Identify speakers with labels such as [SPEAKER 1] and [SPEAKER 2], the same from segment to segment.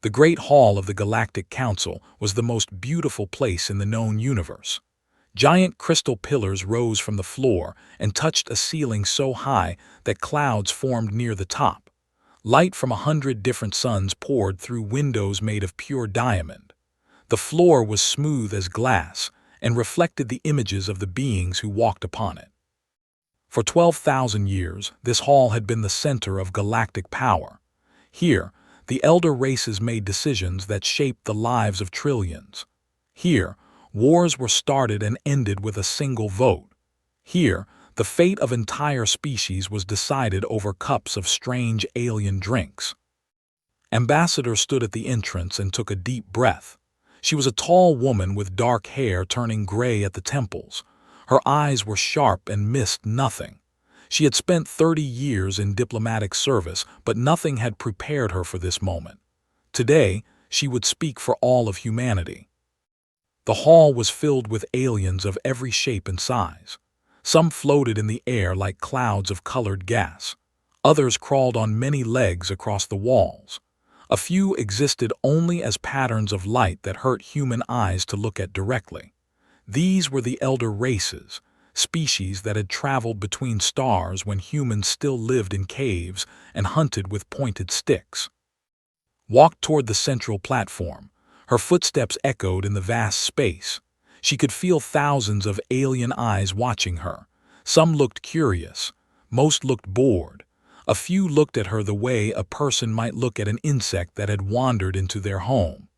[SPEAKER 1] The Great Hall of the Galactic Council was the most beautiful place in the known universe. Giant crystal pillars rose from the floor and touched a ceiling so high that clouds formed near the top. Light from 100 different suns poured through windows made of pure diamond. The floor was smooth as glass and reflected the images of the beings who walked upon it. For 12,000 years, this hall had been the center of galactic power. Here, the elder races made decisions that shaped the lives of trillions. Here, wars were started and ended with a single vote. Here, the fate of entire species was decided over cups of strange alien drinks. Ambassador stood at the entrance and took a deep breath. She was a tall woman with dark hair turning gray at the temples. Her eyes were sharp and missed nothing. She had spent 30 years in diplomatic service, but nothing had prepared her for this moment. Today, she would speak for all of humanity. The hall was filled with aliens of every shape and size. Some floated in the air like clouds of colored gas. Others crawled on many legs across the walls. A few existed only as patterns of light that hurt human eyes to look at directly. These were the elder races, species that had traveled between stars when humans still lived in caves and hunted with pointed sticks. Walked toward the central platform. Her footsteps echoed in the vast space. She could feel thousands of alien eyes watching her. Some looked curious. Most looked bored. A few looked at her the way a person might look at an insect that had wandered into their home.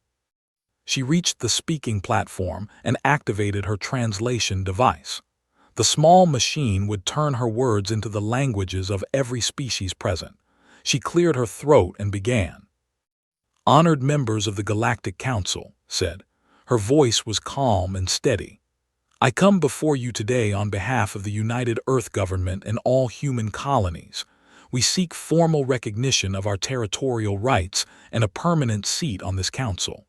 [SPEAKER 1] She reached the speaking platform and activated her translation device. The small machine would turn her words into the languages of every species present. She cleared her throat and began. "Honored members of the Galactic Council," said. Her voice was calm and steady. "I come before you today on behalf of the United Earth Government and all human colonies. We seek formal recognition of our territorial rights and a permanent seat on this council."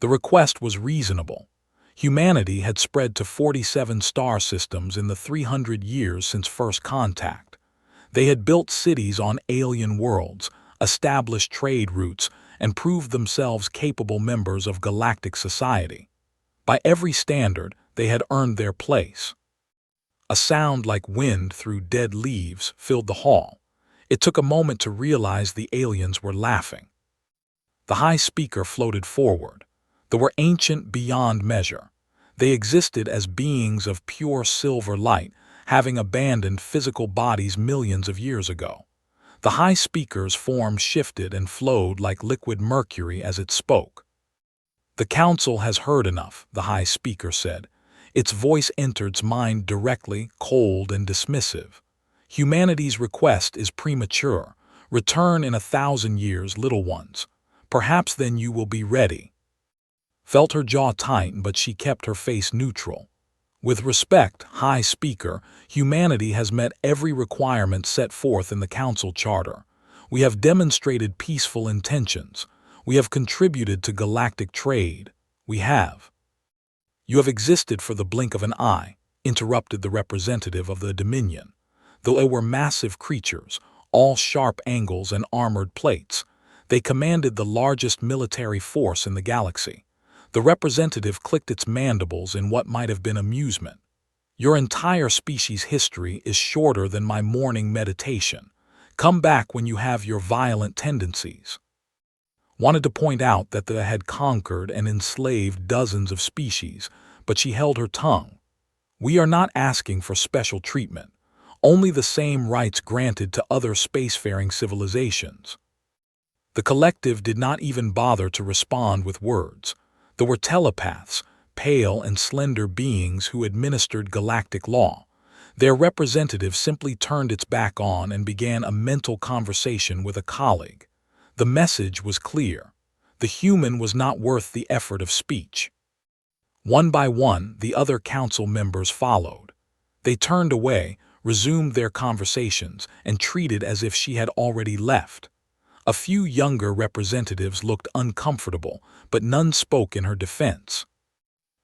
[SPEAKER 1] The request was reasonable. Humanity had spread to 47 star systems in the 300 years since first contact. They had built cities on alien worlds, established trade routes, and proved themselves capable members of galactic society. By every standard, they had earned their place. A sound like wind through dead leaves filled the hall. It took a moment to realize the aliens were laughing. The high speaker floated forward. They were ancient beyond measure. They existed as beings of pure silver light, having abandoned physical bodies millions of years ago. The high speaker's form shifted and flowed like liquid mercury as it spoke. "The council has heard enough," the high speaker said. Its voice entered its mind directly, cold and dismissive. "Humanity's request is premature. Return in 1,000 years, little ones. Perhaps then you will be ready." Felt her jaw tighten, but she kept her face neutral. "With respect, High Speaker, humanity has met every requirement set forth in the Council Charter. We have demonstrated peaceful intentions. We have contributed to galactic trade. We have—" "You have existed for the blink of an eye," interrupted the representative of the Dominion. Though they were massive creatures, all sharp angles and armored plates, they commanded the largest military force in the galaxy. The representative clicked its mandibles in what might have been amusement. "Your entire species' history is shorter than my morning meditation. Come back when you have your violent tendencies." Wanted to point out that they had conquered and enslaved dozens of species, but she held her tongue. "We are not asking for special treatment, only the same rights granted to other spacefaring civilizations." The collective did not even bother to respond with words. There were telepaths, pale and slender beings who administered galactic law. Their representative simply turned its back on and began a mental conversation with a colleague. The message was clear. The human was not worth the effort of speech. One by one, the other council members followed. They turned away, resumed their conversations, and treated as if she had already left. A few younger representatives looked uncomfortable, but none spoke in her defense.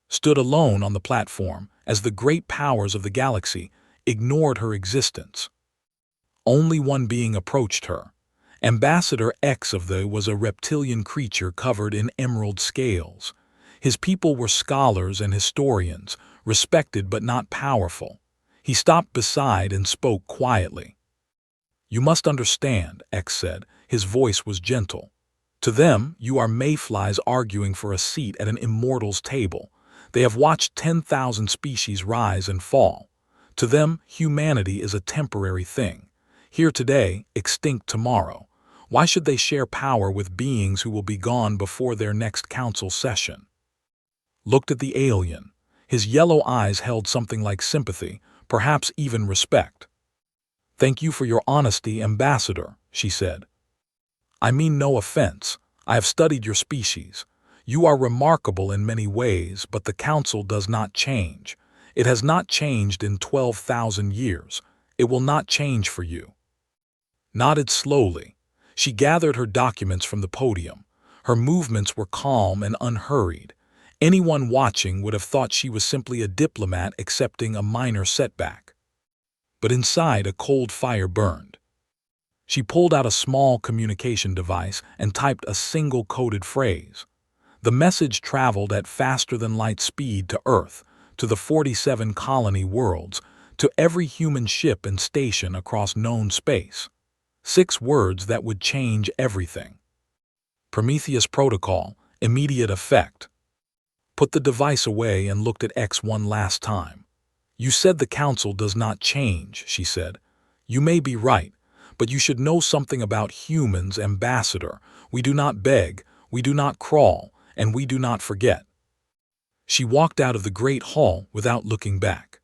[SPEAKER 1] Stood alone on the platform, as the great powers of the galaxy ignored her existence. Only one being approached her. Ambassador X of the was a reptilian creature covered in emerald scales. His people were scholars and historians, respected but not powerful. He stopped beside and spoke quietly. "You must understand," X said. His voice was gentle. "To them, you are mayflies arguing for a seat at an immortal's table. They have watched 10,000 species rise and fall. To them, humanity is a temporary thing. Here today, extinct tomorrow. Why should they share power with beings who will be gone before their next council session?" Looked at the alien. His yellow eyes held something like sympathy, perhaps even respect. "Thank you for your honesty, Ambassador," she said. "I mean no offense. I have studied your species. You are remarkable in many ways, but the Council does not change. It has not changed in 12,000 years. It will not change for you." Nodded slowly. She gathered her documents from the podium. Her movements were calm and unhurried. Anyone watching would have thought she was simply a diplomat accepting a minor setback. But inside, a cold fire burned. She pulled out a small communication device and typed a single coded phrase. The message traveled at faster-than-light speed to Earth, to the 47 colony worlds, to every human ship and station across known space. 6 words that would change everything. Prometheus Protocol, immediate effect. Put the device away and looked at X one last time. "You said the Council does not change," she said. "You may be right, but you should know something about humans, Ambassador. We do not beg, we do not crawl, and we do not forget." She walked out of the great hall without looking back.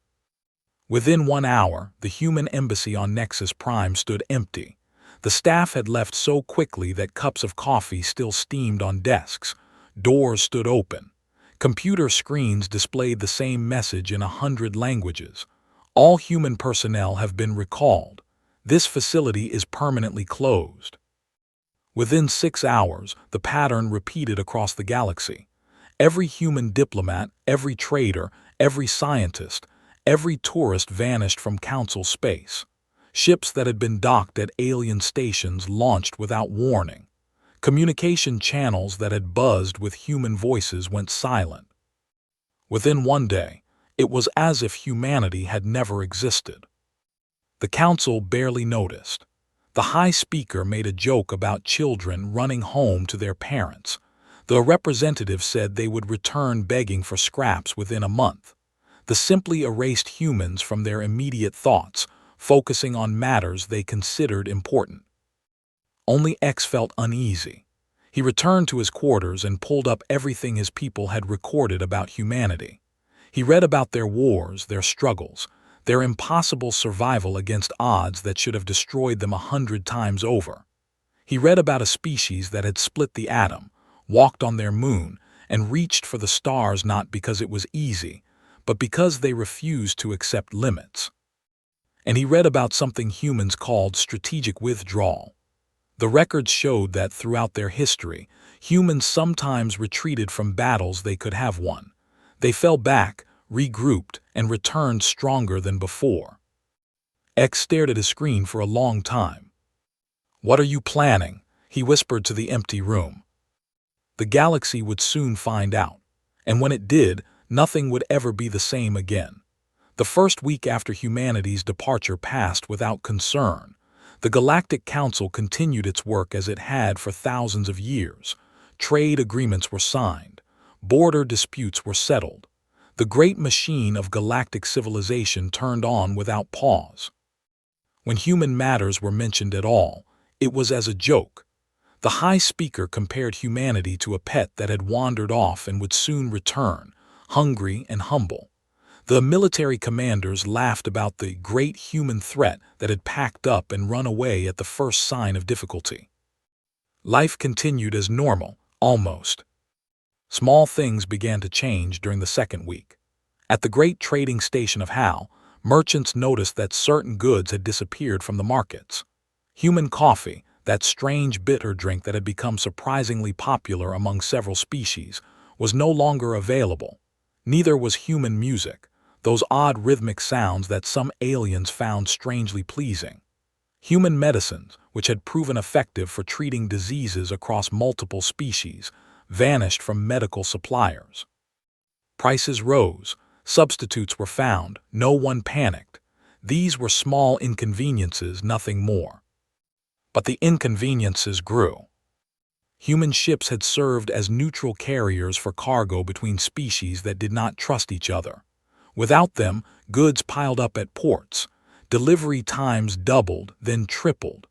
[SPEAKER 1] Within 1 hour, the human embassy on Nexus Prime stood empty. The staff had left so quickly that cups of coffee still steamed on desks. Doors stood open. Computer screens displayed the same message in 100 languages. "All human personnel have been recalled. This facility is permanently closed." Within 6 hours, the pattern repeated across the galaxy. Every human diplomat, every trader, every scientist, every tourist vanished from Council space. Ships that had been docked at alien stations launched without warning. Communication channels that had buzzed with human voices went silent. Within 1 day, it was as if humanity had never existed. The Council barely noticed. The High Speaker made a joke about children running home to their parents. The representative said they would return begging for scraps within a month. The simply erased humans from their immediate thoughts, focusing on matters they considered important. Only X felt uneasy. He returned to his quarters and pulled up everything his people had recorded about humanity. He read about their wars, their struggles, their impossible survival against odds that should have destroyed them 100 times over. He read about a species that had split the atom, walked on their moon, and reached for the stars not because it was easy, but because they refused to accept limits. And he read about something humans called strategic withdrawal. The records showed that throughout their history, humans sometimes retreated from battles they could have won. They fell back, regrouped, and returned stronger than before. X stared at his screen for a long time. "What are you planning?" he whispered to the empty room. The galaxy would soon find out, and when it did, nothing would ever be the same again. The first week after humanity's departure passed without concern. The Galactic Council continued its work as it had for thousands of years. Trade agreements were signed. Border disputes were settled. The great machine of galactic civilization turned on without pause. When human matters were mentioned at all, it was as a joke. The High Speaker compared humanity to a pet that had wandered off and would soon return, hungry and humble. The military commanders laughed about the great human threat that had packed up and run away at the first sign of difficulty. Life continued as normal, almost. Small things began to change during the second week. At the great trading station of Hal, merchants noticed that certain goods had disappeared from the markets. Human coffee, that strange bitter drink that had become surprisingly popular among several species, was no longer available. Neither was human music, those odd rhythmic sounds that some aliens found strangely pleasing. Human medicines, which had proven effective for treating diseases across multiple species, vanished from medical suppliers. Prices rose, substitutes were found, no one panicked. These were small inconveniences, nothing more. But the inconveniences grew. Human ships had served as neutral carriers for cargo between species that did not trust each other. Without them, goods piled up at ports. Delivery times doubled, then tripled.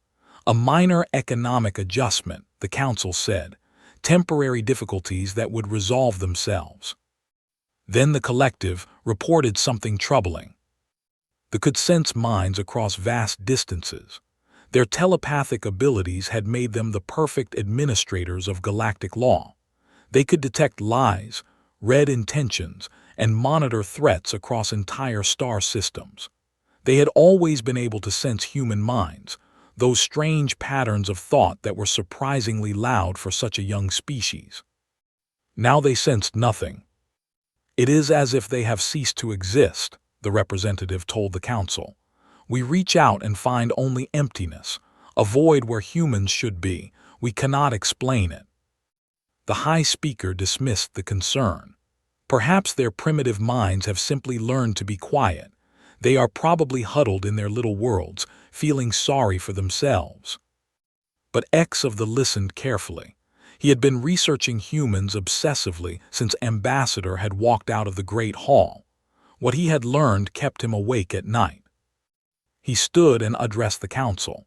[SPEAKER 1] A minor economic adjustment, the Council said, temporary difficulties that would resolve themselves. Then the collective reported something troubling. They could sense minds across vast distances. Their telepathic abilities had made them the perfect administrators of galactic law. They could detect lies, read intentions, and monitor threats across entire star systems. They had always been able to sense human minds, those strange patterns of thought that were surprisingly loud for such a young species. Now they sensed nothing. "It is as if they have ceased to exist," the representative told the Council. "We reach out and find only emptiness, a void where humans should be. We cannot explain it." The High Speaker dismissed the concern. "Perhaps their primitive minds have simply learned to be quiet. They are probably huddled in their little worlds, feeling sorry for themselves." But X of the listened carefully. He had been researching humans obsessively since Ambassador had walked out of the Great Hall. What he had learned kept him awake at night. He stood and addressed the Council.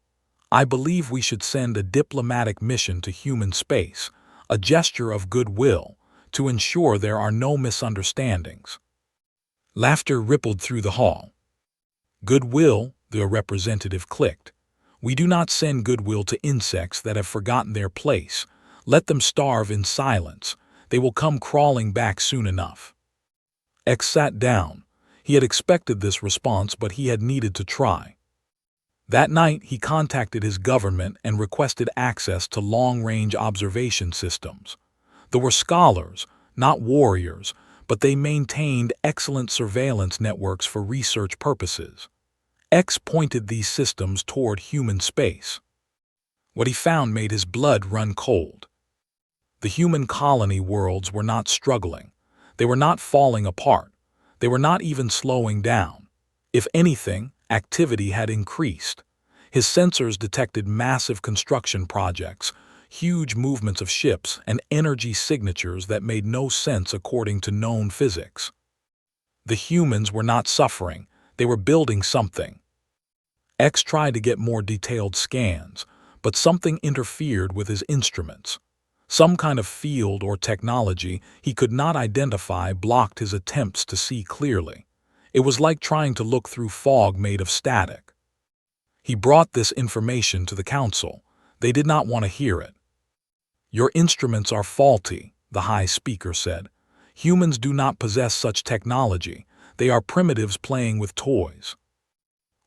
[SPEAKER 1] "I believe we should send a diplomatic mission to human space, a gesture of goodwill, to ensure there are no misunderstandings." Laughter rippled through the hall. "Goodwill," the representative clicked. "We do not send goodwill to insects that have forgotten their place. Let them starve in silence. They will come crawling back soon enough." X sat down. He had expected this response, but he had needed to try. That night, he contacted his government and requested access to long-range observation systems. There were scholars, not warriors, but they maintained excellent surveillance networks for research purposes. X pointed these systems toward human space. What he found made his blood run cold. The human colony worlds were not struggling. They were not falling apart. They were not even slowing down. If anything, activity had increased. His sensors detected massive construction projects, huge movements of ships, and energy signatures that made no sense according to known physics. The humans were not suffering. They were building something. X tried to get more detailed scans, but something interfered with his instruments. Some kind of field or technology he could not identify blocked his attempts to see clearly. It was like trying to look through fog made of static. He brought this information to the Council. They did not want to hear it. "Your instruments are faulty," the High Speaker said. "Humans do not possess such technology. They are primitives playing with toys."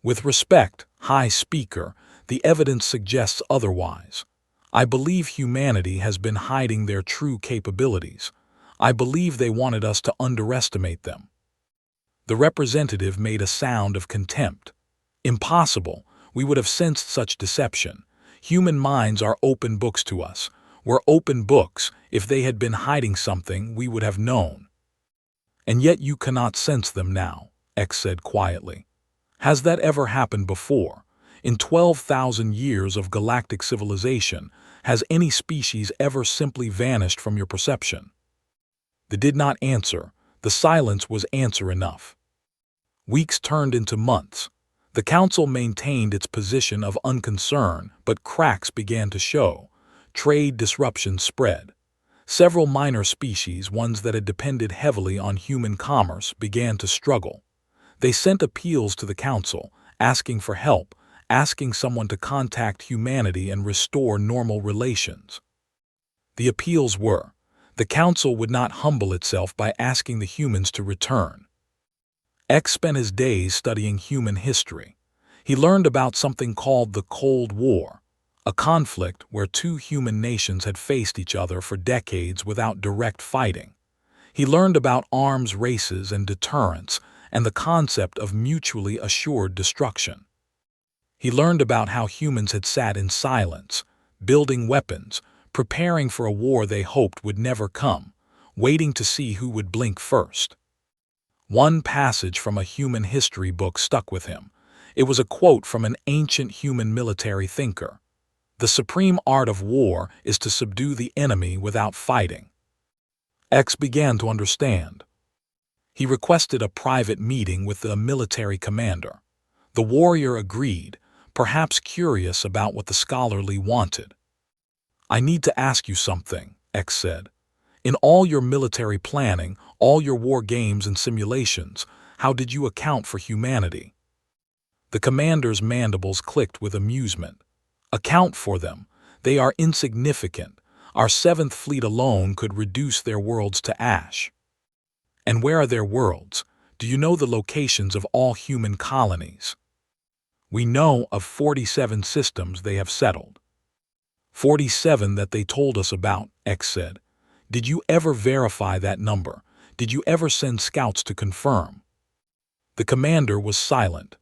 [SPEAKER 1] "With respect, High Speaker, the evidence suggests otherwise. I believe humanity has been hiding their true capabilities. I believe they wanted us to underestimate them." The representative made a sound of contempt. "Impossible. We would have sensed such deception. Human minds are open books to us. We're open books. If they had been hiding something, we would have known." "And yet you cannot sense them now," X said quietly. "Has that ever happened before? In 12,000 years of galactic civilization, has any species ever simply vanished from your perception?" They did not answer. The silence was answer enough. Weeks turned into months. The Council maintained its position of unconcern, but cracks began to show. Trade disruptions spread. Several minor species, ones that had depended heavily on human commerce, began to struggle. They sent appeals to the Council, asking for help, asking someone to contact humanity and restore normal relations. The appeals were, the Council would not humble itself by asking the humans to return. X spent his days studying human history. He learned about something called the Cold War, a conflict where two human nations had faced each other for decades without direct fighting. He learned about arms races and deterrence, and the concept of mutually assured destruction. He learned about how humans had sat in silence, building weapons, preparing for a war they hoped would never come, waiting to see who would blink first. One passage from a human history book stuck with him. It was a quote from an ancient human military thinker. "The supreme art of war is to subdue the enemy without fighting." X began to understand. He requested a private meeting with the military commander. The warrior agreed, perhaps curious about what the scholarly wanted. "I need to ask you something," X said. "In all your military planning, all your war games and simulations, how did you account for humanity?" The commander's mandibles clicked with amusement. "Account for them? They are insignificant. Our Seventh Fleet alone could reduce their worlds to ash." "And where are their worlds? Do you know the locations of all human colonies?" "We know of 47 systems they have settled." 47 that they told us about," X said. "Did you ever verify that number? Did you ever send scouts to confirm?" The commander was silent.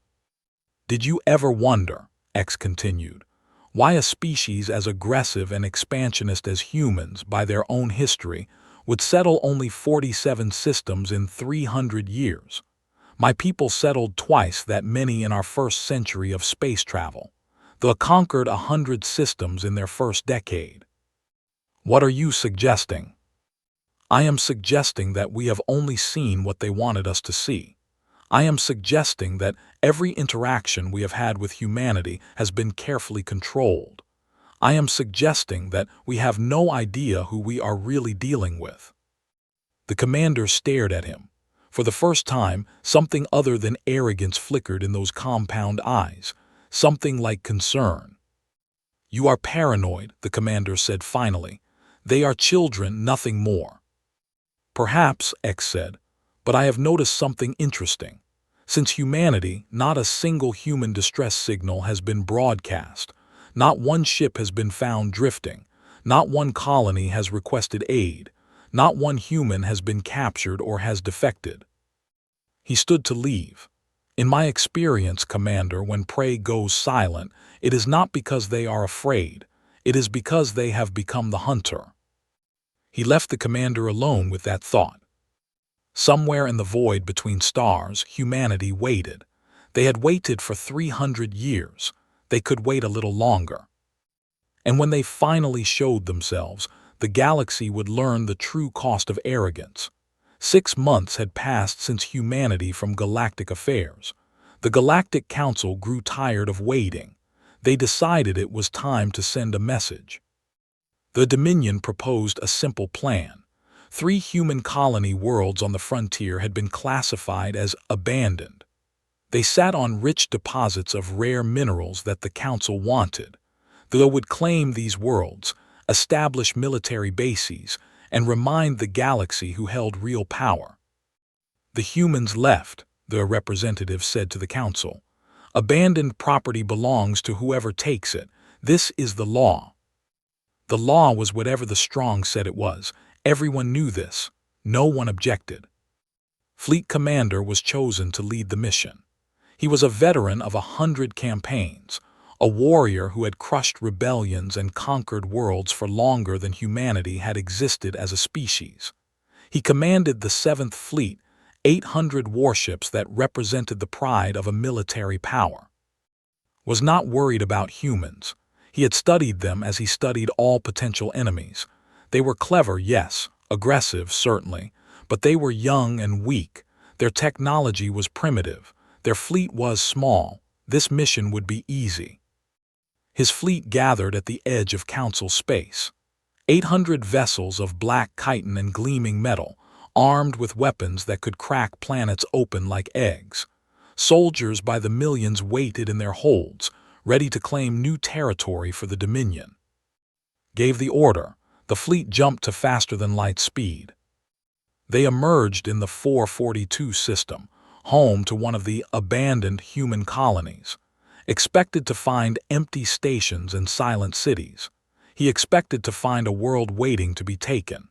[SPEAKER 1] "Did you ever wonder," X continued, "why a species as aggressive and expansionist as humans, by their own history, would settle only 47 systems in 300 years? My people settled twice that many in our first century of space travel. They conquered 100 systems in their first decade." "What are you suggesting?" "I am suggesting that we have only seen what they wanted us to see. I am suggesting that every interaction we have had with humanity has been carefully controlled. I am suggesting that we have no idea who we are really dealing with." The commander stared at him. For the first time, something other than arrogance flickered in those compound eyes, something like concern. "You are paranoid," the commander said finally. "They are children, nothing more." "Perhaps," X said, "but I have noticed something interesting. Since humanity, not a single human distress signal has been broadcast. Not one ship has been found drifting. Not one colony has requested aid. Not one human has been captured or has defected." He stood to leave. "In my experience, Commander, when prey goes silent, it is not because they are afraid. It is because they have become the hunter." He left the commander alone with that thought. Somewhere in the void between stars, humanity waited. They had waited for 300 years. They could wait a little longer. And when they finally showed themselves, the galaxy would learn the true cost of arrogance. 6 months had passed since humanity from galactic affairs. The Galactic Council grew tired of waiting. They decided it was time to send a message. The Dominion proposed a simple plan. 3 human colony worlds on the frontier had been classified as abandoned. They sat on rich deposits of rare minerals that the Council wanted. They would claim these worlds, establish military bases, and remind the galaxy who held real power. "The humans left," the representative said to the Council. "Abandoned property belongs to whoever takes it. This is the law." The law was whatever the strong said it was. Everyone knew this. No one objected. Fleet Commander was chosen to lead the mission. He was a veteran of 100 campaigns, a warrior who had crushed rebellions and conquered worlds for longer than humanity had existed as a species. He commanded the 7th Fleet, 800 warships that represented the pride of a military power. Was not worried about humans. He had studied them as he studied all potential enemies. They were clever, yes, aggressive, certainly, but they were young and weak. Their technology was primitive. Their fleet was small. This mission would be easy. His fleet gathered at the edge of Council space. 800 vessels of black chitin and gleaming metal, armed with weapons that could crack planets open like eggs. Soldiers by the millions waited in their holds, ready to claim new territory for the Dominion. Gave the order, the fleet jumped to faster-than-light speed. They emerged in the 442 system, home to one of the abandoned human colonies. Expected to find empty stations and silent cities. He expected to find a world waiting to be taken.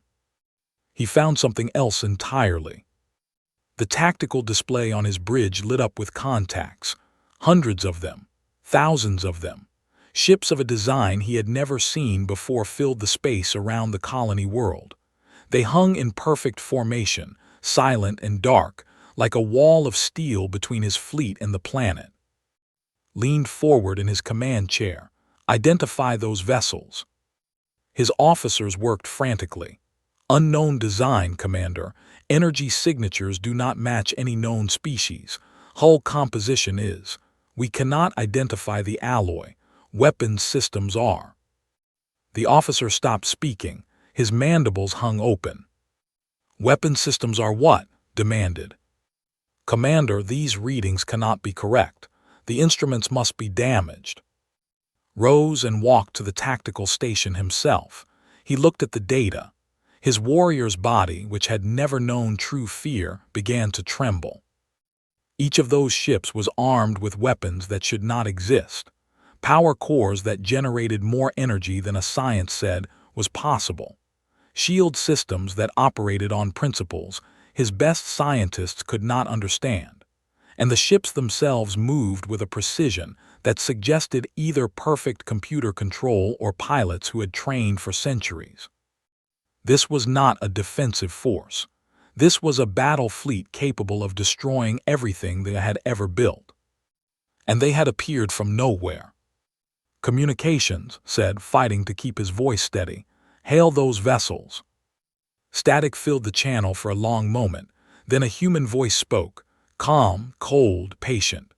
[SPEAKER 1] He found something else entirely. The tactical display on his bridge lit up with contacts, hundreds of them, thousands of them. Ships of a design he had never seen before filled the space around the colony world. They hung in perfect formation, silent and dark, like a wall of steel between his fleet and the planet. Leaned forward in his command chair. Identify those vessels. His officers worked frantically. Unknown design, Commander. Energy signatures do not match any known species. Hull composition is. We cannot identify the alloy. Weapons systems are. The officer stopped speaking. His mandibles hung open. Weapon systems are what? Demanded. Commander, these readings cannot be correct. The instruments must be damaged. Rose and walked to the tactical station himself. He looked at the data. His warrior's body, which had never known true fear, began to tremble. Each of those ships was armed with weapons that should not exist. Power cores that generated more energy than a science said was possible. Shield systems that operated on principles his best scientists could not understand. And the ships themselves moved with a precision that suggested either perfect computer control or pilots who had trained for centuries. This was not a defensive force. This was a battle fleet capable of destroying everything they had ever built. And they had appeared from nowhere. Communications, said, fighting to keep his voice steady. Hail those vessels. Static filled the channel for a long moment. Then a human voice spoke. Calm, cold, patient.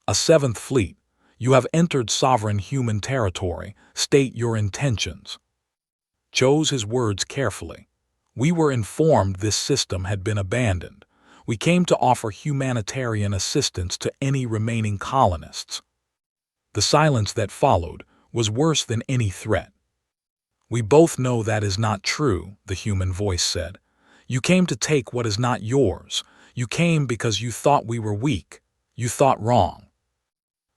[SPEAKER 1] A seventh fleet. You have entered sovereign human territory. State your intentions. Chose his words carefully. We were informed this system had been abandoned. We came to offer humanitarian assistance to any remaining colonists. The silence that followed was worse than any threat. We both know that is not true, the human voice said. You came to take what is not yours. You came because you thought we were weak. You thought wrong.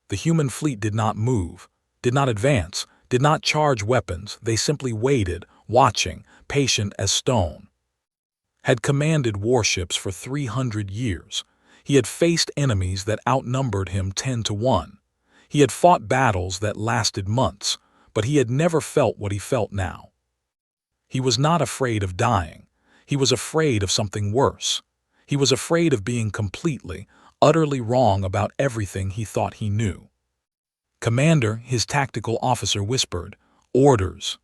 [SPEAKER 1] The human fleet did not move, did not advance, did not charge weapons. They simply waited, watching, patient as stone. Had commanded warships for 300 years. He had faced enemies that outnumbered him 10-1. He had fought battles that lasted months, but he had never felt what he felt now. He was not afraid of dying. He was afraid of something worse. He was afraid of being completely, utterly wrong about everything he thought he knew. Commander, his tactical officer whispered, orders.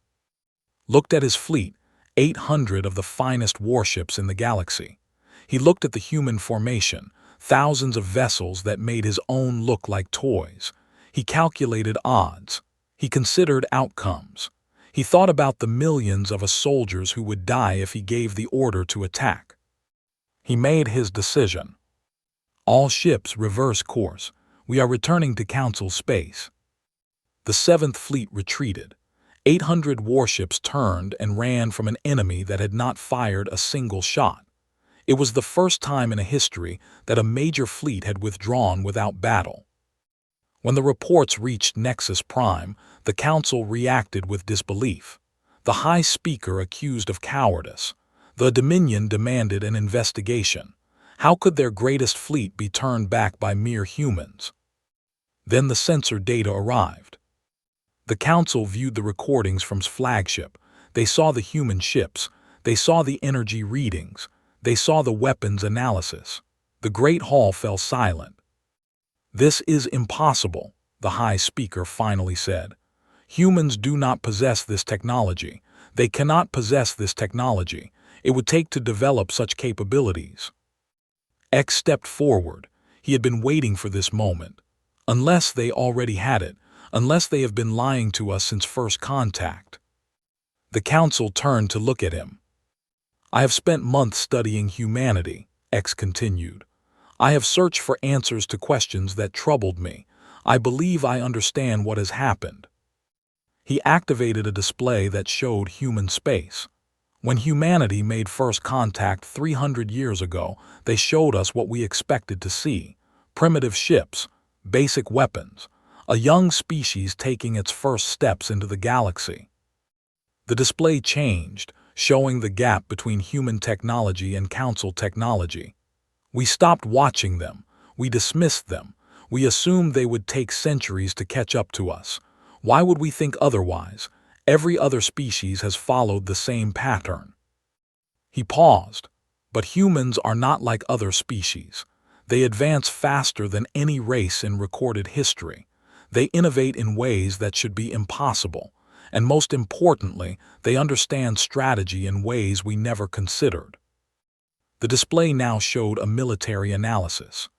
[SPEAKER 1] Looked at his fleet, 800 of the finest warships in the galaxy. He looked at the human formation, thousands of vessels that made his own look like toys. He calculated odds. He considered outcomes. He thought about the millions of soldiers who would die if he gave the order to attack. He made his decision. All ships reverse course. We are returning to Council space. The Seventh Fleet retreated. 800 warships turned and ran from an enemy that had not fired a single shot. It was the first time in history that a major fleet had withdrawn without battle. When the reports reached Nexus Prime, the Council reacted with disbelief. The High Speaker accused of cowardice. The Dominion demanded an investigation. How could their greatest fleet be turned back by mere humans? Then the sensor data arrived. The Council viewed the recordings from its flagship. They saw the human ships. They saw the energy readings. They saw the weapons analysis. The Great Hall fell silent. This is impossible, the High Speaker finally said. Humans do not possess this technology. They cannot possess this technology. It would take to develop such capabilities. X stepped forward. He had been waiting for this moment. Unless they already had it, unless they have been lying to us since first contact. The Council turned to look at him. I have spent months studying humanity, X continued. I have searched for answers to questions that troubled me. I believe I understand what has happened. He activated a display that showed human space. When humanity made first contact 300 years ago, they showed us what we expected to see. Primitive ships, basic weapons, a young species taking its first steps into the galaxy. The display changed, showing the gap between human technology and Council technology. We stopped watching them. We dismissed them. We assumed they would take centuries to catch up to us. Why would we think otherwise? Every other species has followed the same pattern." He paused. "But humans are not like other species. They advance faster than any race in recorded history. They innovate in ways that should be impossible. And most importantly, they understand strategy in ways we never considered." The display now showed a military analysis.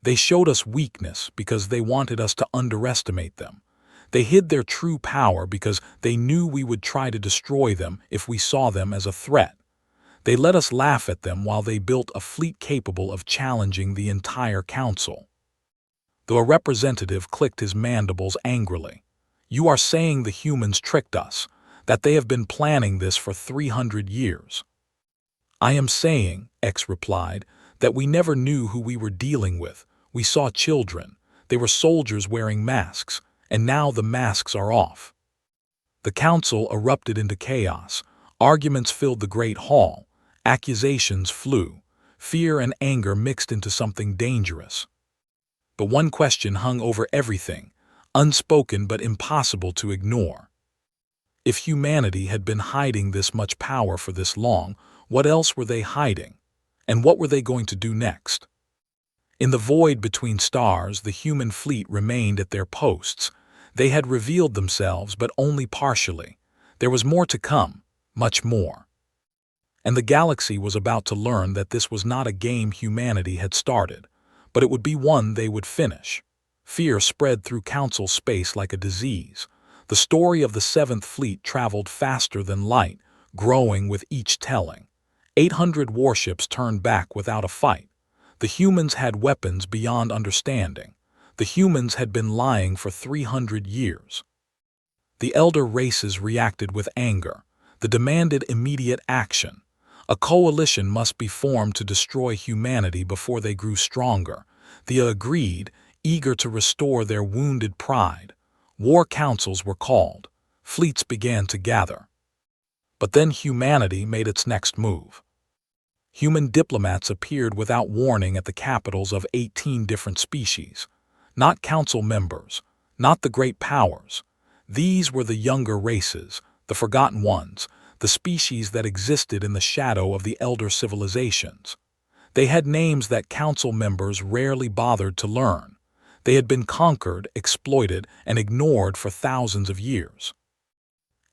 [SPEAKER 1] They showed us weakness because they wanted us to underestimate them. They hid their true power because they knew we would try to destroy them if we saw them as a threat. They let us laugh at them while they built a fleet capable of challenging the entire council. The representative clicked his mandibles angrily. "You are saying the humans tricked us, that they have been planning this for 300 years. "I am saying," X replied, "that we never knew who we were dealing with. We saw children. They were soldiers wearing masks, and now the masks are off." The council erupted into chaos. Arguments filled the great hall. Accusations flew. Fear and anger mixed into something dangerous. But one question hung over everything, unspoken but impossible to ignore. If humanity had been hiding this much power for this long, what else were they hiding? And what were they going to do next? In the void between stars, the human fleet remained at their posts. They had revealed themselves, but only partially. There was more to come, much more. And the galaxy was about to learn that this was not a game humanity had started, but it would be one they would finish. Fear spread through council space like a disease. The story of the Seventh Fleet traveled faster than light, growing with each telling. 800 warships turned back without a fight. The humans had weapons beyond understanding. The humans had been lying for 300 years. The elder races reacted with anger. They demanded immediate action. A coalition must be formed to destroy humanity before they grew stronger. They agreed, eager to restore their wounded pride. War councils were called. Fleets began to gather. But then humanity made its next move. Human diplomats appeared without warning at the capitals of 18 different species. Not council members, not the great powers. These were the younger races, the forgotten ones, the species that existed in the shadow of the elder civilizations. They had names that council members rarely bothered to learn. They had been conquered, exploited, and ignored for thousands of years.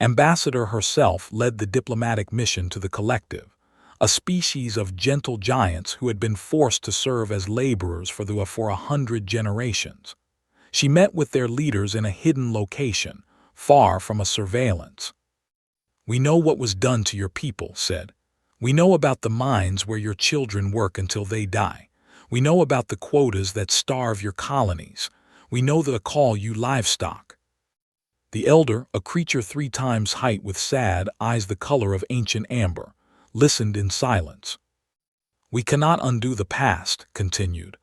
[SPEAKER 1] Ambassador herself led the diplomatic mission to the collective, a species of gentle giants who had been forced to serve as laborers for 100 generations. She met with their leaders in a hidden location, far from a surveillance. "We know what was done to your people," said. "We know about the mines where your children work until they die. We know about the quotas that starve your colonies. We know the call you livestock." The elder, a creature 3 times height with sad eyes the color of ancient amber, listened in silence. "We cannot undo the past," continued,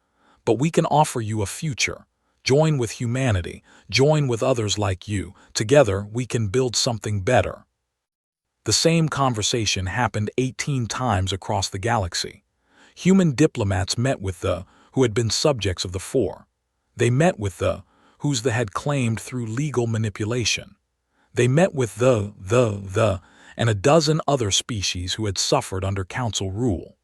[SPEAKER 1] "but we can offer you a future. Join with humanity, join with others like you. Together we can build something better." The same conversation happened 18 times across the galaxy. Human diplomats met with the who had been subjects of the Four. They met with the whose they had claimed through legal manipulation. They met with the, and a dozen other species who had suffered under council rule.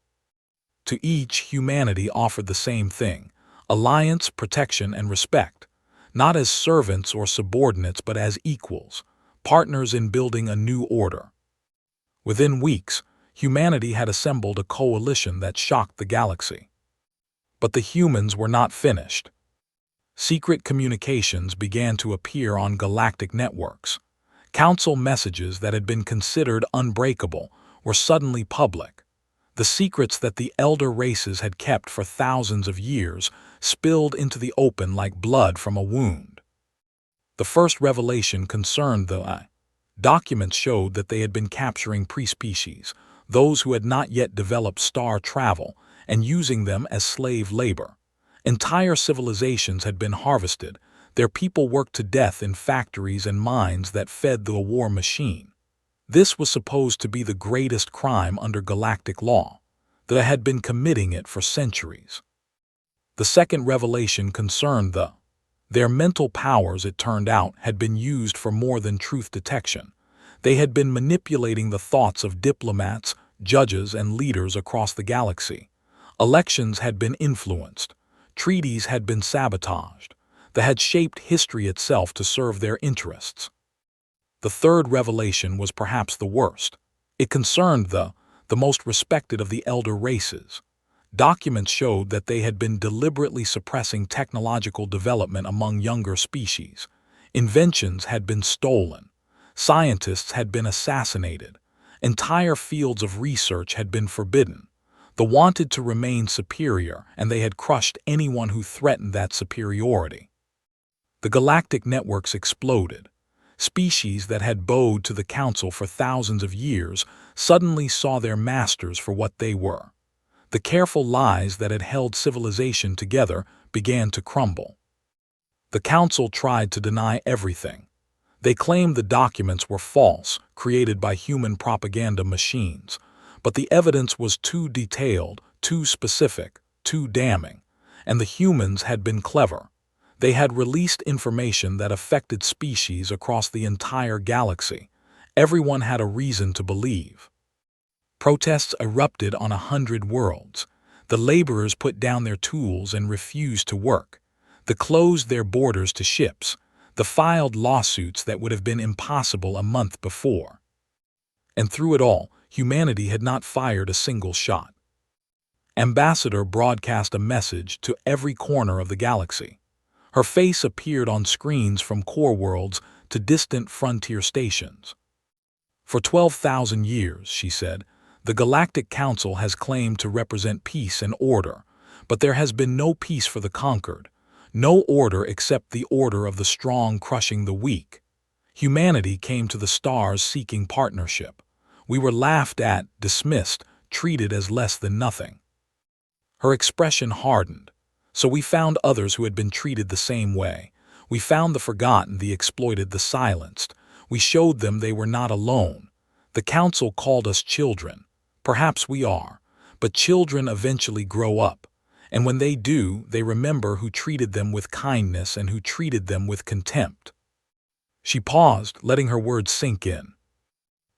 [SPEAKER 1] To each, humanity offered the same thing: alliance, protection, and respect, not as servants or subordinates but as equals, partners in building a new order. Within weeks, humanity had assembled a coalition that shocked the galaxy. But the humans were not finished. Secret communications began to appear on galactic networks. Council messages that had been considered unbreakable were suddenly public. The secrets that the elder races had kept for thousands of years spilled into the open like blood from a wound. The first revelation concerned the documents showed that they had been capturing pre-species, those who had not yet developed star travel, and using them as slave labor. Entire civilizations had been harvested. Their people worked to death in factories and mines that fed the war machine. This was supposed to be the greatest crime under galactic law. They had been committing it for centuries. The second revelation concerned their mental powers, it turned out, had been used for more than truth detection. They had been manipulating the thoughts of diplomats, judges, and leaders across the galaxy. Elections had been influenced. Treaties had been sabotaged. They had shaped history itself to serve their interests. The third revelation was perhaps the worst. It concerned the most respected of the elder races. Documents showed that they had been deliberately suppressing technological development among younger species. Inventions had been stolen. Scientists had been assassinated. Entire fields of research had been forbidden. They wanted to remain superior, and they had crushed anyone who threatened that superiority. The galactic networks exploded. Species that had bowed to the Council for thousands of years suddenly saw their masters for what they were. The careful lies that had held civilization together began to crumble. The Council tried to deny everything. They claimed the documents were false, created by human propaganda machines. But the evidence was too detailed, too specific, too damning. And the humans had been clever. They had released information that affected species across the entire galaxy. Everyone had a reason to believe. Protests erupted on 100 worlds. The laborers put down their tools and refused to work. They closed their borders to ships. They filed lawsuits that would have been impossible a month before. And through it all, humanity had not fired a single shot. Ambassador broadcast a message to every corner of the galaxy. Her face appeared on screens from core worlds to distant frontier stations. For 12,000 years, she said, the Galactic Council has claimed to represent peace and order, but there has been no peace for the conquered, no order except the order of the strong crushing the weak. Humanity came to the stars seeking partnership. We were laughed at, dismissed, treated as less than nothing. Her expression hardened. So we found others who had been treated the same way. We found the forgotten, the exploited, the silenced. We showed them they were not alone. The Council called us children. Perhaps we are. But children eventually grow up. And when they do, they remember who treated them with kindness and who treated them with contempt. She paused, letting her words sink in.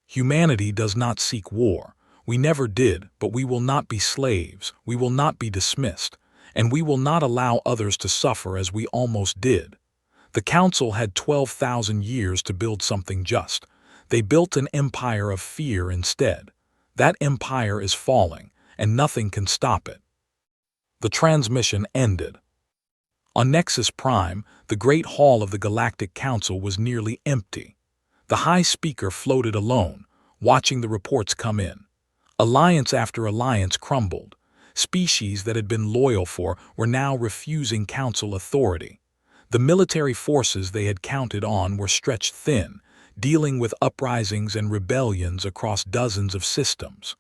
[SPEAKER 1] Humanity does not seek war. We never did, but we will not be slaves. We will not be dismissed. And we will not allow others to suffer as we almost did. The Council had 12,000 years to build something just. They built an empire of fear instead. That empire is falling, and nothing can stop it. The transmission ended. On Nexus Prime, the Great Hall of the Galactic Council was nearly empty. The High Speaker floated alone, watching the reports come in. Alliance after alliance crumbled. Species that had been loyal were now refusing Council authority. The military forces they had counted on were stretched thin, dealing with uprisings and rebellions across dozens of systems.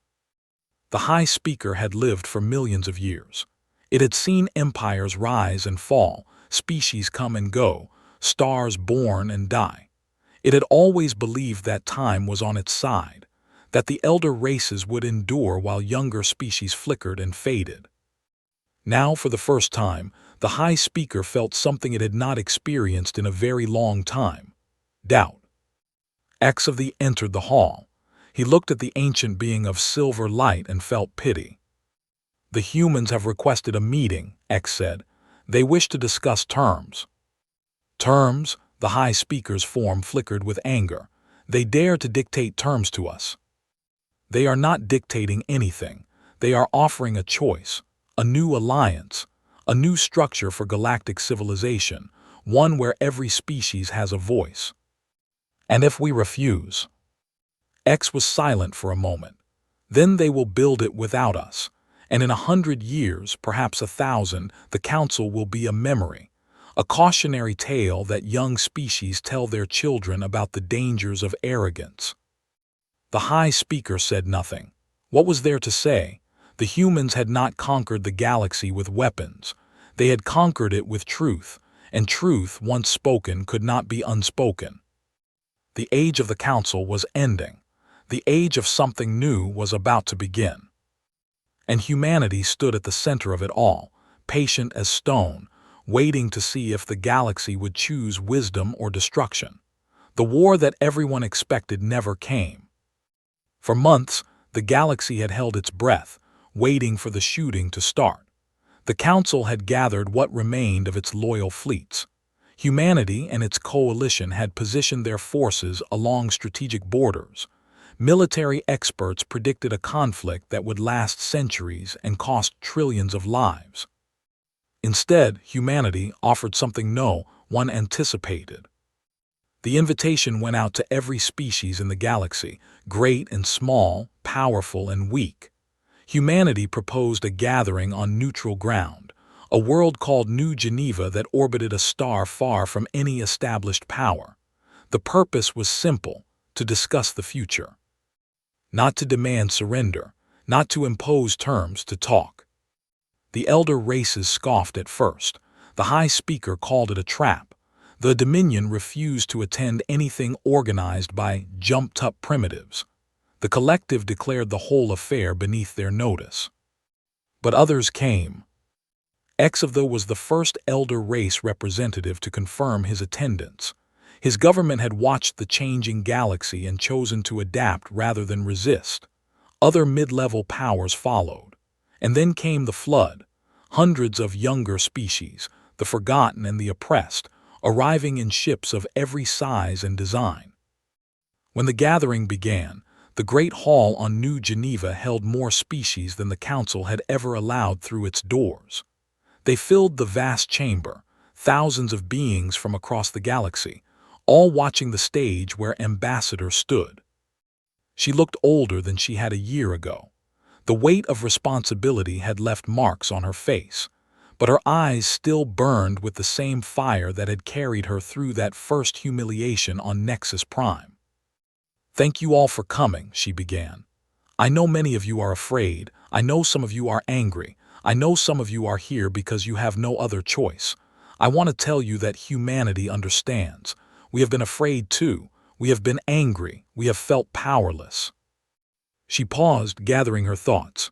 [SPEAKER 1] The High Speaker had lived for millions of years. It had seen empires rise and fall, species come and go, stars born and die. It had always believed that time was on its side, that the elder races would endure while younger species flickered and faded. Now, for the first time, the High Speaker felt something it had not experienced in a very long time: doubt. X of the entered the hall. He looked at the ancient being of silver light and felt pity. The humans have requested a meeting, X said. They wish to discuss terms. Terms? The High Speaker's form flickered with anger. They dare to dictate terms to us. They are not dictating anything. They are offering a choice, a new alliance, a new structure for galactic civilization, one where every species has a voice. And if we refuse? X was silent for a moment. Then they will build it without us. And in 100 years, perhaps 1,000, the Council will be a memory, a cautionary tale that young species tell their children about the dangers of arrogance. The High Speaker said nothing. What was there to say? The humans had not conquered the galaxy with weapons. They had conquered it with truth, and truth, once spoken, could not be unspoken. The age of the Council was ending. The age of something new was about to begin. And humanity stood at the center of it all, patient as stone, waiting to see if the galaxy would choose wisdom or destruction. The war that everyone expected never came. For months, the galaxy had held its breath, waiting for the shooting to start. The Council had gathered what remained of its loyal fleets. Humanity and its coalition had positioned their forces along strategic borders. Military experts predicted a conflict that would last centuries and cost trillions of lives. Instead, humanity offered something no one anticipated. The invitation went out to every species in the galaxy, great and small, powerful and weak. Humanity proposed a gathering on neutral ground, a world called New Geneva that orbited a star far from any established power. The purpose was simple: to discuss the future. Not to demand surrender, not to impose terms, to talk. The elder races scoffed at first. The High Speaker called it a trap. The Dominion refused to attend anything organized by jumped-up primitives. The collective declared the whole affair beneath their notice. But others came. Exavtho was the first elder race representative to confirm his attendance. His government had watched the changing galaxy and chosen to adapt rather than resist. Other mid-level powers followed. And then came the flood. Hundreds of younger species, the forgotten and the oppressed, arriving in ships of every size and design. When the gathering began, the Great Hall on New Geneva held more species than the Council had ever allowed through its doors. They filled the vast chamber, thousands of beings from across the galaxy, all watching the stage where Ambassador stood. She looked older than she had a year ago. The weight of responsibility had left marks on her face, but her eyes still burned with the same fire that had carried her through that first humiliation on Nexus Prime. "Thank you all for coming," she began. "I know many of you are afraid. I know some of you are angry. I know some of you are here because you have no other choice. I want to tell you that humanity understands. We have been afraid too. We have been angry. We have felt powerless." She paused, gathering her thoughts.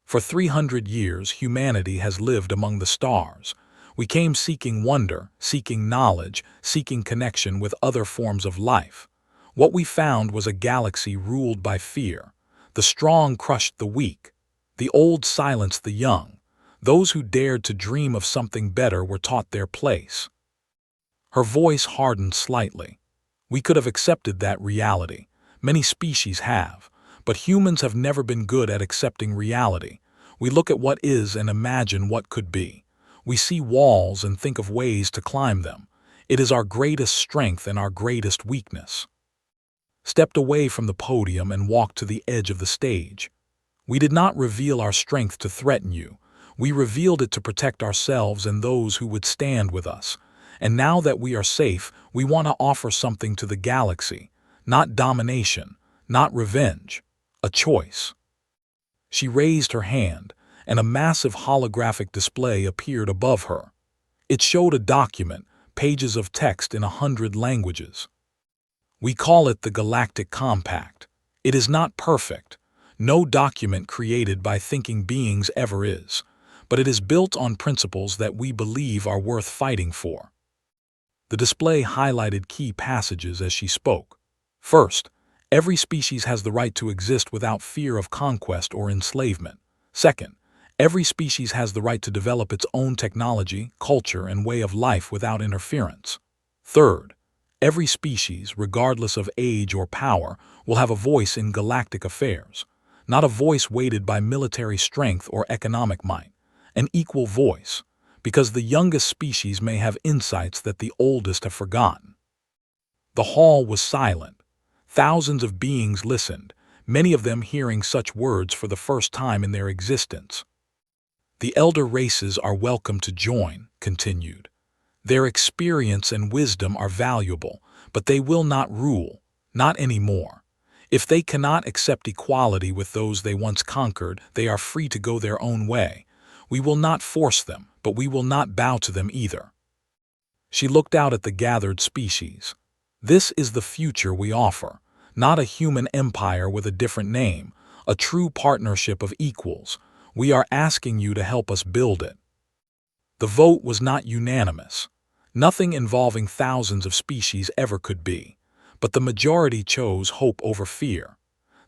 [SPEAKER 1] For 300 years, humanity has lived among the stars. We came seeking wonder, seeking knowledge, seeking connection with other forms of life. What we found was a galaxy ruled by fear. The strong crushed the weak. The old silenced the young. Those who dared to dream of something better were taught their place. Her voice hardened slightly. We could have accepted that reality. Many species have. But humans have never been good at accepting reality. We look at what is and imagine what could be. We see walls and think of ways to climb them. It is our greatest strength and our greatest weakness. Stepped away from the podium and walked to the edge of the stage. We did not reveal our strength to threaten you. We revealed it to protect ourselves and those who would stand with us. And now that we are safe, we want to offer something to the galaxy. Not domination, not revenge, a choice. She raised her hand, and a massive holographic display appeared above her. It showed a document, pages of text in 100 languages. We call it the Galactic Compact. It is not perfect. No document created by thinking beings ever is. But it is built on principles that we believe are worth fighting for. The display highlighted key passages as she spoke. First, every species has the right to exist without fear of conquest or enslavement. Second, every species has the right to develop its own technology, culture, and way of life without interference. Third, every species, regardless of age or power, will have a voice in galactic affairs. Not a voice weighted by military strength or economic might. An equal voice, because the youngest species may have insights that the oldest have forgotten. The hall was silent. Thousands of beings listened, many of them hearing such words for the first time in their existence. "The elder races are welcome to join," continued. "Their experience and wisdom are valuable, but they will not rule, not anymore. If they cannot accept equality with those they once conquered, they are free to go their own way. We will not force them, but we will not bow to them either." She looked out at the gathered species. "This is the future we offer, not a human empire with a different name, a true partnership of equals. We are asking you to help us build it." The vote was not unanimous. Nothing involving thousands of species ever could be. But the majority chose hope over fear.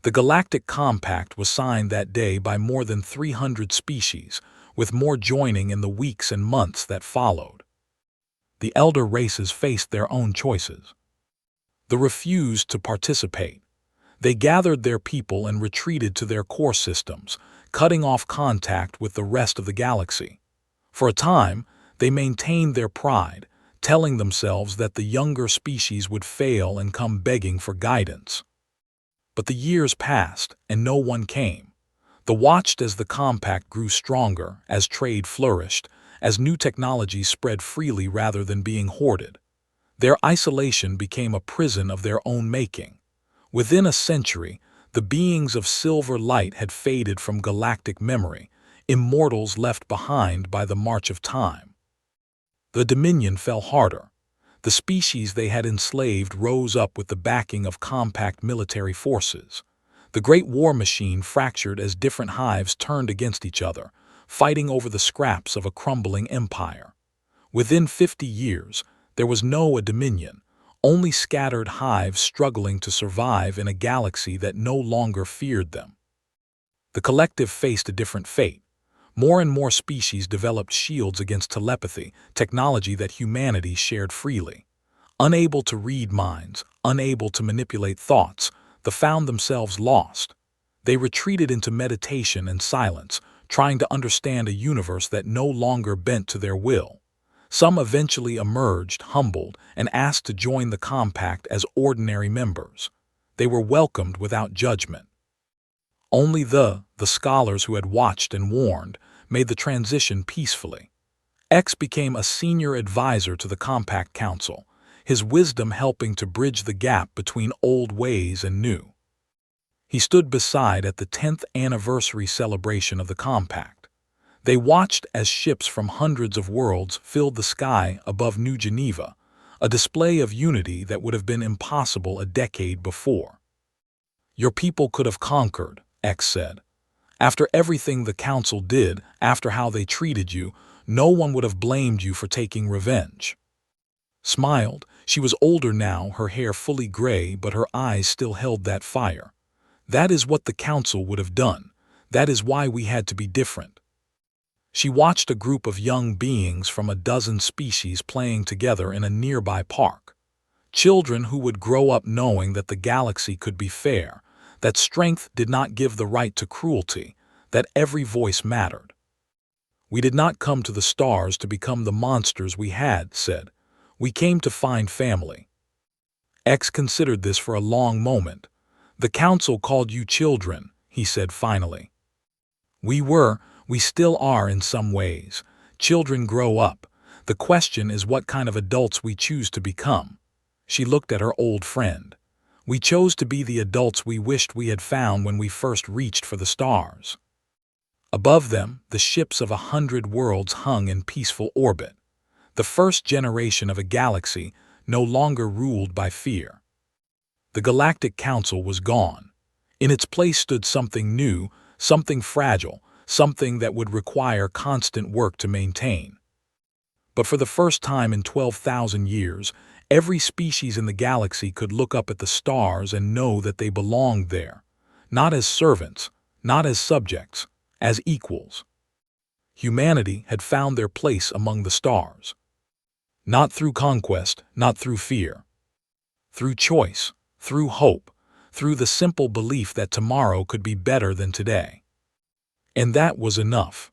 [SPEAKER 1] The Galactic Compact was signed that day by more than 300 species, with more joining in the weeks and months that followed. The elder races faced their own choices. They refused to participate. They gathered their people and retreated to their core systems, cutting off contact with the rest of the galaxy. For a time, they maintained their pride, telling themselves that the younger species would fail and come begging for guidance. But the years passed, and no one came. They watched as the compact grew stronger, as trade flourished, as new technologies spread freely rather than being hoarded. Their isolation became a prison of their own making. Within a century, the beings of silver light had faded from galactic memory, immortals left behind by the march of time. The Dominion fell harder. The species they had enslaved rose up with the backing of compact military forces. The great war machine fractured as different hives turned against each other, fighting over the scraps of a crumbling empire. Within 50 years, there was no Dominion, only scattered hives struggling to survive in a galaxy that no longer feared them. The collective faced a different fate. More and more species developed shields against telepathy, technology that humanity shared freely. Unable to read minds, unable to manipulate thoughts, they found themselves lost. They retreated into meditation and silence, trying to understand a universe that no longer bent to their will. Some eventually emerged, humbled, and asked to join the compact as ordinary members. They were welcomed without judgment. Only the scholars who had watched and warned made the transition peacefully. X became a senior advisor to the Compact Council, his wisdom helping to bridge the gap between old ways and new. He stood beside at the 10th anniversary celebration of the Compact. They watched as ships from hundreds of worlds filled the sky above New Geneva, a display of unity that would have been impossible a decade before. "Your people could have conquered," X said. "After everything the council did, after how they treated you, no one would have blamed you for taking revenge." Smiled. She was older now, her hair fully gray, but her eyes still held that fire. "That is what the council would have done. That is why we had to be different." She watched a group of young beings from a dozen species playing together in a nearby park. Children who would grow up knowing that the galaxy could be fair, that strength did not give the right to cruelty, that every voice mattered. "We did not come to the stars to become the monsters we had," said. "We came to find family." X considered this for a long moment. "The council called you children," he said finally. We still are in some ways. Children grow up. The question is what kind of adults we choose to become." She looked at her old friend. "We chose to be the adults we wished we had found when we first reached for the stars." Above them, the ships of 100 worlds hung in peaceful orbit. The first generation of a galaxy no longer ruled by fear. The Galactic Council was gone. In its place stood something new, something fragile, something that would require constant work to maintain. But for the first time in 12,000 years, every species in the galaxy could look up at the stars and know that they belonged there, not as servants, not as subjects, as equals. Humanity had found their place among the stars. Not through conquest, not through fear. Through choice, through hope, through the simple belief that tomorrow could be better than today. And that was enough.